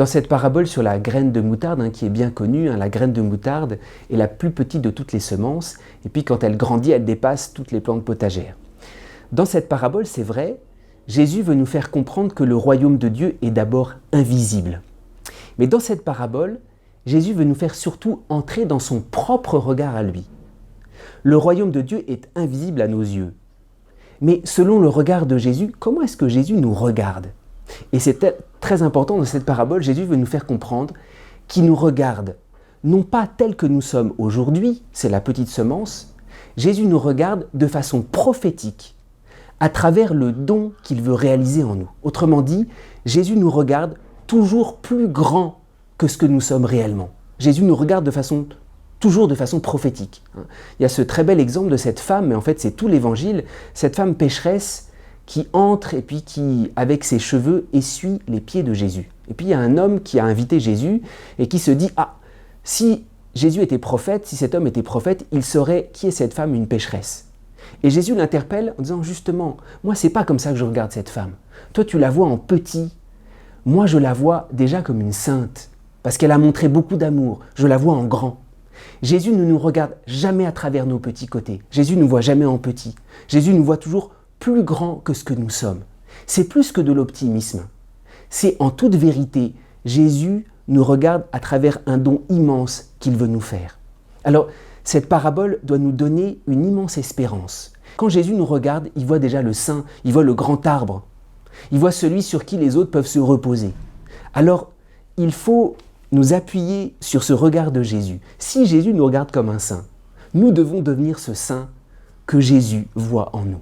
Dans cette parabole sur la graine de moutarde, qui est bien connue, la graine de moutarde est la plus petite de toutes les semences, et puis quand elle grandit, elle dépasse toutes les plantes potagères. Dans cette parabole, c'est vrai, Jésus veut nous faire comprendre que le royaume de Dieu est d'abord invisible. Mais dans cette parabole, Jésus veut nous faire surtout entrer dans son propre regard à lui. Le royaume de Dieu est invisible à nos yeux. Mais selon le regard de Jésus, comment est-ce que Jésus nous regarde ? Et c'est très important dans cette parabole, Jésus veut nous faire comprendre qu'il nous regarde, non pas tel que nous sommes aujourd'hui, c'est la petite semence, Jésus nous regarde de façon prophétique, à travers le don qu'il veut réaliser en nous. Autrement dit, Jésus nous regarde toujours plus grand que ce que nous sommes réellement. Jésus nous regarde toujours de façon prophétique. Il y a ce très bel exemple de cette femme, mais en fait c'est tout l'évangile, cette femme pécheresse qui entre et puis qui, avec ses cheveux, essuie les pieds de Jésus. Et puis il y a un homme qui a invité Jésus et qui se dit « Ah, si Jésus était prophète, si cet homme était prophète, il saurait qui est cette femme, une pécheresse. » Et Jésus l'interpelle en disant « Justement, moi c'est pas comme ça que je regarde cette femme. Toi tu la vois en petit, moi je la vois déjà comme une sainte, parce qu'elle a montré beaucoup d'amour, je la vois en grand. » Jésus ne nous regarde jamais à travers nos petits côtés. Jésus ne nous voit jamais en petit. Jésus nous voit toujours plus grand que ce que nous sommes. C'est plus que de l'optimisme. C'est en toute vérité, Jésus nous regarde à travers un don immense qu'il veut nous faire. Alors, cette parabole doit nous donner une immense espérance. Quand Jésus nous regarde, il voit déjà le saint, il voit le grand arbre. Il voit celui sur qui les autres peuvent se reposer. Alors, il faut nous appuyer sur ce regard de Jésus. Si Jésus nous regarde comme un saint, nous devons devenir ce saint que Jésus voit en nous.